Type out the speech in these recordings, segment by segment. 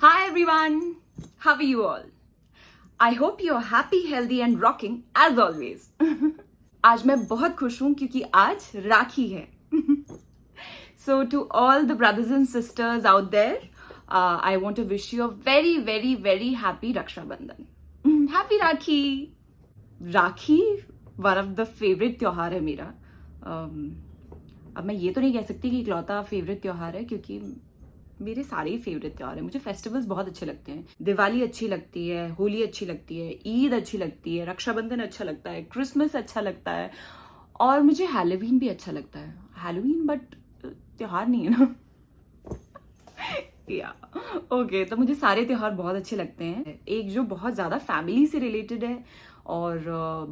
Hi everyone, how are you all? I hope you're happy, healthy and rocking as always. आज मैं बहुत खुश हूँ क्योंकि आज राखी है. So to all the brothers and sisters out there, I want to wish you a very, very, very happy Raksha Bandhan. Happy Rakhi. Rakhi one of the favourite त्योहार है मेरा. अब मैं ये तो नहीं कह सकती कि इकलौता फेवरेट त्योहार है, क्योंकि मेरे सारे ही फेवरेट त्योहार हैं. मुझे फेस्टिवल्स बहुत अच्छे लगते हैं. दिवाली अच्छी लगती है, होली अच्छी लगती है, ईद अच्छी लगती है, रक्षाबंधन अच्छा लगता है, क्रिसमस अच्छा लगता है और मुझे हैलोवीन भी अच्छा लगता है. हैलोवीन बट त्योहार नहीं है ना. या ओके, तो मुझे सारे त्योहार बहुत अच्छे लगते हैं. एक जो बहुत ज़्यादा फैमिली से रिलेटेड है और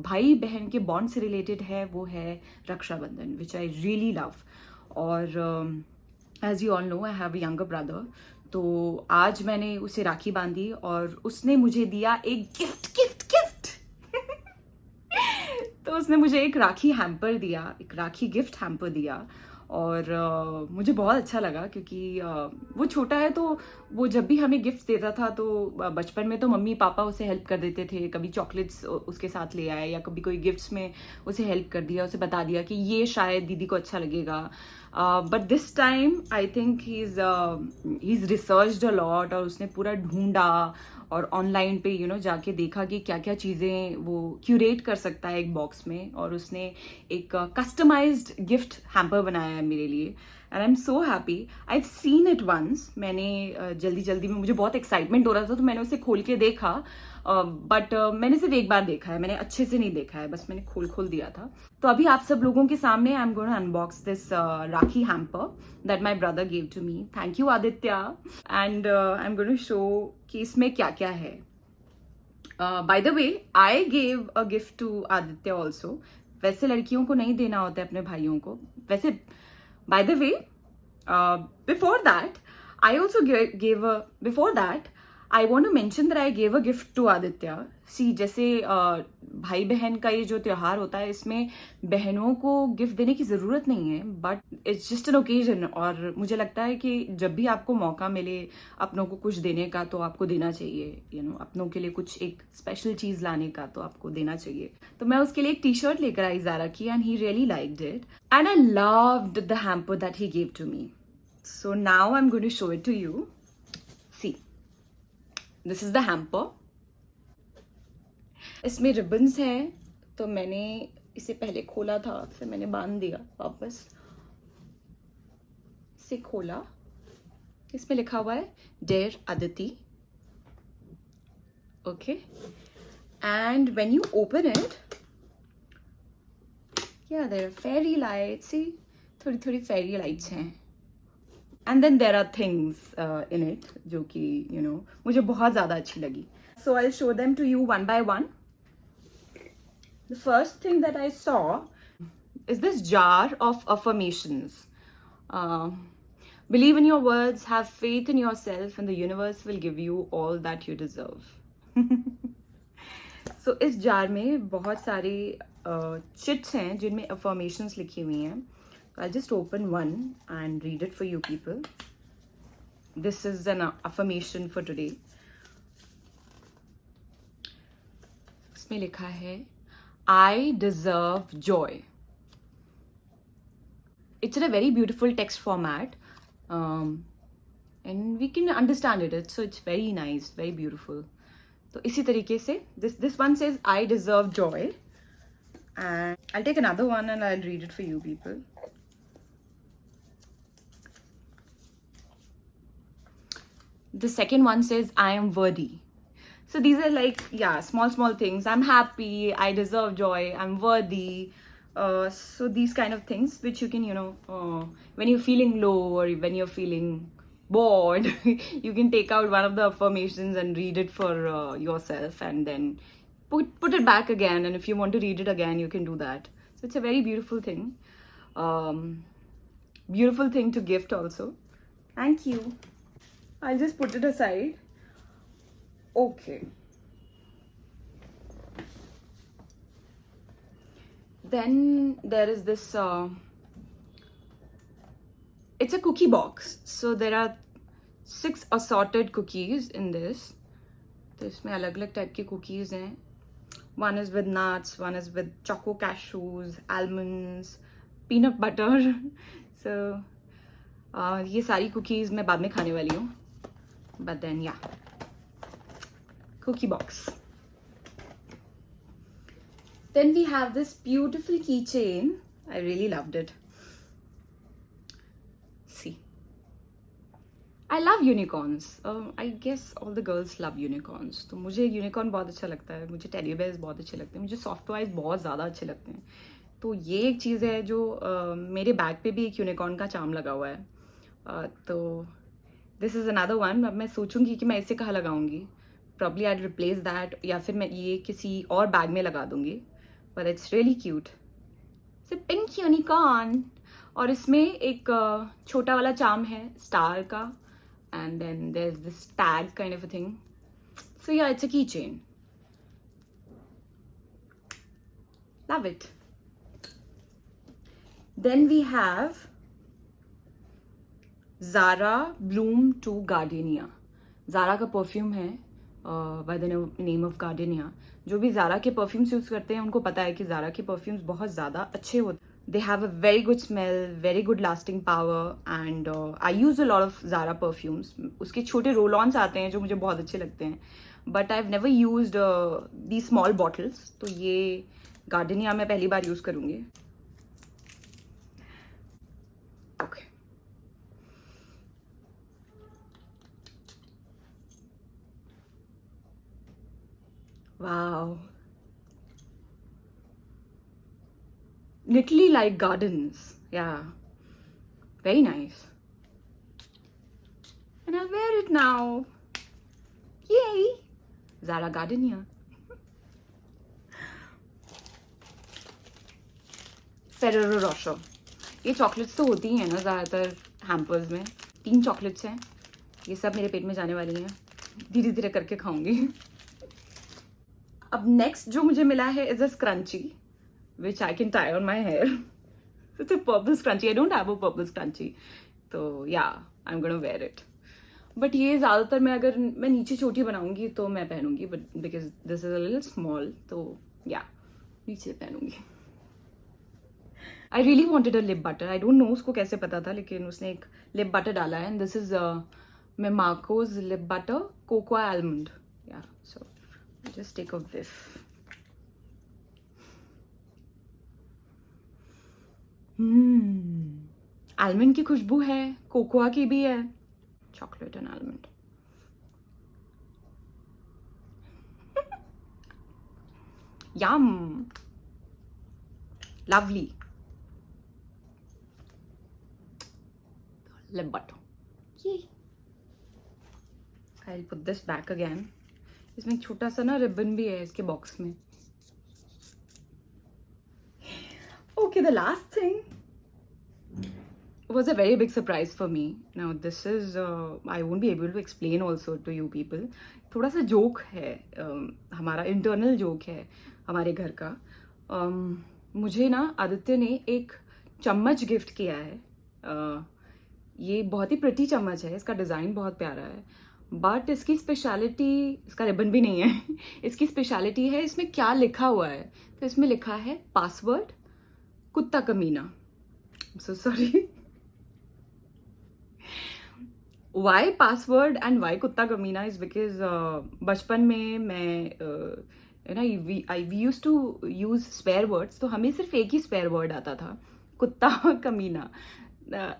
भाई बहन के बॉन्ड से रिलेटेड है वो है Rakshabandhan, which I really love. और as you all know I have a younger brother. तो आज मैंने उसे राखी बांधी और उसने मुझे दिया एक गिफ्ट गिफ्ट गिफ्ट. तो उसने मुझे एक राखी हैम्पर दिया, एक राखी गिफ्ट हैम्पर दिया. और मुझे बहुत अच्छा लगा क्योंकि वो छोटा है, तो वो जब भी हमें गिफ्ट देता था तो बचपन में तो मम्मी पापा उसे हेल्प कर देते थे. कभी चॉकलेट्स उसके साथ ले आए या कभी कोई गिफ्ट्स में उसे हेल्प कर दिया, उसे बता दिया कि ये शायद दीदी को अच्छा लगेगा. But this time I think he is researched a lot और उसने पूरा ढूंढा और ऑनलाइन पे जाके देखा कि क्या क्या चीज़ें वो क्यूरेट कर सकता है एक बॉक्स में. और उसने एक कस्टमाइज्ड गिफ्ट हैम्पर बनाया है मेरे लिए and I am so happy. I seen it once. मैंने जल्दी जल्दी में, मुझे बहुत एक्साइटमेंट हो रहा था तो मैंने उसे खोल के देखा. बट मैंने सिर्फ एक बार देखा है, मैंने अच्छे से नहीं देखा है, बस मैंने खोल दिया था. तो अभी आप सब लोगों के सामने I am going to unbox this rakhi hamper that my brother give to me. Thank you Aditya. And I am going to show कि इसमें क्या क्या है. By the way, I gave a gift to Aditya also. वैसे लड़कियों को नहीं देना होता है अपने भाइयों को. वैसे bye the way, before that I also before that, I want to mention that I gave a gift to Aditya. See, जैसे भाई बहन का ये जो त्योहार होता है, इसमें बहनों को गिफ्ट देने की ज़रूरत नहीं है, but it's just an occasion. और मुझे लगता है कि जब भी आपको मौका मिले अपनों को कुछ देने का तो आपको देना चाहिए. अपनों के लिए कुछ एक स्पेशल चीज़ लाने का तो आपको देना चाहिए. तो मैं उसके लिए एक टी शर्ट लेकर आई ज़ारा की and he really liked it and I loved the hamper that he gave to me. So now I'm going to show it to you. See, this is the hamper. इसमें ribbons हैं, तो मैंने इसे पहले खोला था, फिर मैंने बांध दिया वापस. इसे खोला, इसमें लिखा हुआ है Dear Aditi. Okay. And when you open it, yeah, there are fairy lights. See, थोड़ी थोड़ी fairy lights हैं. And then there are things in it जो कि मुझे बहुत ज़्यादा अच्छी लगी. So I'll show them to you one by one. The first thing that I saw is this jar of affirmations. Believe in your words, have faith in yourself, and the universe will give you all that you deserve. So इस jar में बहुत सारे chits हैं जिनमें affirmations लिखी हुई हैं. I'll just open one and read it for you people. This is an affirmation for today. इसमें लिखा है I deserve joy. It's in a very beautiful text format, and we can understand it. So it's very nice, very beautiful. तो इसी तरीके से this one says I deserve joy, and I'll take another one and I'll read it for you people. The second one says I am worthy. So these are like, yeah, small things. I'm happy, I deserve joy, I'm worthy. So these kind of things which you can when you're feeling low or when you're feeling bored, you can take out one of the affirmations and read it for yourself, and then put it back again, and if you want to read it again you can do that. So it's a very beautiful thing. Beautiful thing to gift also. Thank you. I'll just put it aside. Okay. Then there is this, it's a cookie box. So there are 6 assorted cookies in this. तो इसमें अलग अलग type की cookies हैं. One is with nuts, one is with choco cashews, almonds, peanut butter. So ये सारी cookies मैं बाद में खाने वाली हूँ. But then yeah, cookie box. Then we have this beautiful keychain. I really loved it. See, I love unicorns. I guess all the girls love unicorns. तो मुझे यूनिकॉर्न बहुत अच्छा लगता है, मुझे टेडी बेयर्स बहुत अच्छे लगते हैं, मुझे सॉफ्ट टॉयज बहुत ज़्यादा अच्छे लगते हैं. तो ये एक चीज़ है जो मेरे बैग पे भी एक यूनिकॉर्न का चार्म लगा हुआ है. तो दिस इज़ अनदर वन. अब मैं सोचूंगी कि मैं इसे कहाँ लगाऊंगी. प्रॉब्ली आई रिप्लेस दैट, या फिर मैं ये किसी और बैग में लगा दूंगी. But it's really cute. It's a pink unicorn. और इसमें एक छोटा वाला चार्म है स्टार का, and then there's this tag kind of a thing. So yeah, it's a keychain. Love it. Then we have Zara Bloom to Gardenia. Zara का perfume है by the name of Gardenia. जो भी Zara के perfumes use करते हैं उनको पता है कि Zara के परफ्यूम्स बहुत ज़्यादा अच्छे होते हैं. They have a very good smell, very good lasting power, and I use a lot of Zara perfumes. उसके छोटे roll-ons आते हैं जो मुझे बहुत अच्छे लगते हैं. But I've never used these small bottles. तो ये Gardenia मैं पहली बार यूज करूँगी. Okay. Wow. Literally like gardens. Yeah. Very nice. And I'll wear it now. Yay! Zara Gardenia. Ferrero Rocher. ये चॉकलेट्स तो होती ही हैं ना ज़्यादातर हैम्पर्स में. 3 चॉकलेट्स हैं. ये सब मेरे पेट में जाने वाली हैं. धीरे धीरे करके खाऊंगी. अब नेक्स्ट जो मुझे मिला है is a scrunchie which I can tie on my hair. It's a purple scrunchie. I don't have a purple scrunchie. तो yeah, I'm gonna wear it. But ये ज़्यादातर अगर मैं नीचे छोटी बनाऊंगी तो मैं पहनूंगी. But because this is a little small, तो yeah, नीचे पहनूंगी. I really wanted a lip butter. I don't know उसको कैसे पता था, लेकिन उसने एक lip butter डाला है. And this is Marco's lip butter, cocoa almond. Yeah, so I'll just take a whiff. Almond की खुशबू है, कोकोआ की भी है. Chocolate and almond. Yum. Lovely. Lip butter. ये I put this back again. इसमें एक छोटा सा ना रिबन भी है इसके बॉक्स में. Okay, the last thing was a very big surprise for me. Now this is I won't be able to explain also to you people. थोड़ा सा जोक है, हमारा इंटरनल जोक है हमारे घर का. मुझे ना आदित्य ने एक चम्मच गिफ्ट किया है. ये बहुत ही प्रिटी चम्मच है. इसका डिज़ाइन बहुत प्यारा है. बट इसकी स्पेशलिटी, इसका रिबन भी नहीं है. इसकी स्पेशलिटी है इसमें क्या लिखा हुआ है. तो इसमें लिखा है पासवर्ड कुत्ता कमीना. So sorry. Why password and why कुत्ता कमीना is because बचपन में मैं we used to use spare words. तो हमें सिर्फ एक ही spare word आता था, कुत्ता कमीना.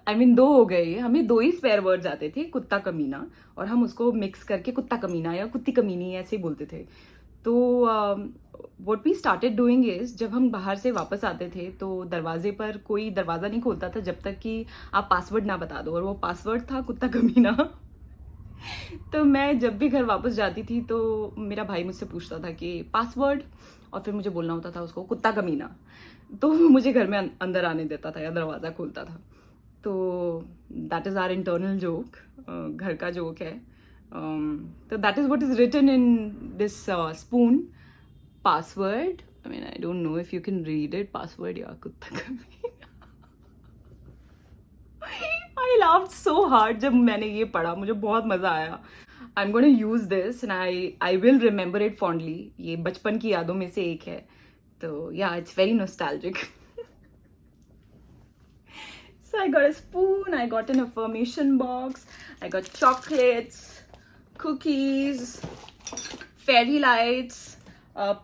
I mean 2 हो गए. हमें 2 ही spare words आते थे, कुत्ता कमीना, और हम उसको मिक्स करके कुत्ता कमीना या कुत्ती कमीनी ऐसे ही बोलते थे. तो what we started doing is, जब हम बाहर से वापस आते थे तो दरवाजे पर कोई दरवाज़ा नहीं खोलता था जब तक कि आप पासवर्ड ना बता दो, और वो पासवर्ड था कुत्ता कमीना. तो मैं जब भी घर वापस जाती थी तो मेरा भाई मुझसे पूछता था कि पासवर्ड, और फिर मुझे बोलना होता था उसको कुत्ता कमीना. तो मुझे घर में अंदर आने देता था या दरवाज़ा खोलता था. तो that is our internal joke. घर का जोक है. So that is what is written in this spoon. Password. I mean, I don't know if you can read it. Password, yeah, kutta kamina. I laughed so hard जब मैंने ये पढ़ा, मुझे बहुत मजा आया. I'm going to use this and I will remember it fondly. ये बचपन की यादों में से एक है. तो yeah, it's very nostalgic. So I got a spoon, I got an affirmation box, I got chocolates, cookies, fairy lights,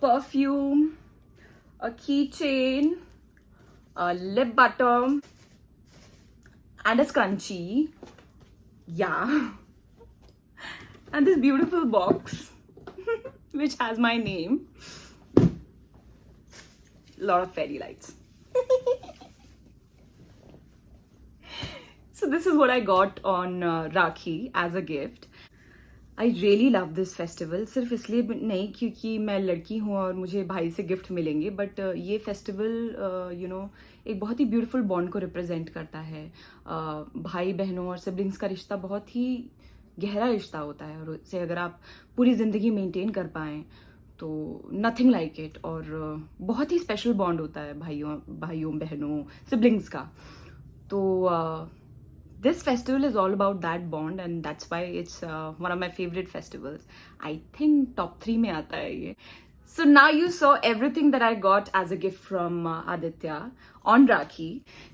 perfume, a keychain, a lip butter, and a scrunchie. Yeah. And this beautiful box, which has my name. Lot of fairy lights. So this is what I got on Rakhi as a gift. I really love this festival. सिर्फ इसलिए नहीं क्योंकि मैं लड़की हूँ और मुझे भाई से गिफ्ट मिलेंगे, बट ये फेस्टिवल एक बहुत ही ब्यूटीफुल बॉन्ड को रिप्रेजेंट करता है. भाई बहनों और सिबलिंग्स का रिश्ता बहुत ही गहरा रिश्ता होता है, और उससे अगर आप पूरी ज़िंदगी मेंटेन कर पाएँ तो नथिंग लाइक इट. और बहुत ही स्पेशल बॉन्ड होता है भाइयों बहनों सिबलिंग्स का. तो this festival is all about that bond, and that's why it's one of my favorite festivals. I think top 3 में आता है ये. So now you saw everything that I got as a gift from Aditya on Rakhi.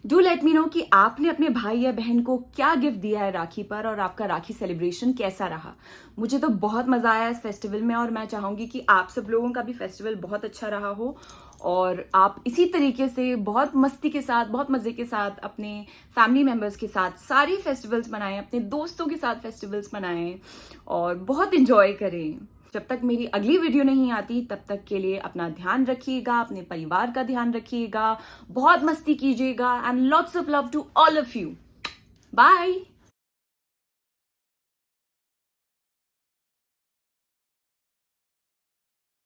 Do let me know कि आपने अपने भाई या बहन को क्या गिफ्ट दिया है राखी पर, और आपका राखी सेलिब्रेशन कैसा रहा. मुझे तो बहुत मजा आया इस फेस्टिवल में, और मैं चाहूंगी कि आप सब लोगों का भी फेस्टिवल बहुत अच्छा रहा हो, और आप इसी तरीके से बहुत मस्ती के साथ, बहुत मजे के साथ अपने फैमिली मेम्बर्स के साथ सारी फेस्टिवल्स मनाएं, अपने दोस्तों के साथ फेस्टिवल्स मनाएं और बहुत इंजॉय करें. जब तक मेरी अगली वीडियो नहीं आती तब तक के लिए अपना ध्यान रखिएगा, अपने परिवार का ध्यान रखिएगा, बहुत मस्ती कीजिएगा, and lots of love to all of you. Bye.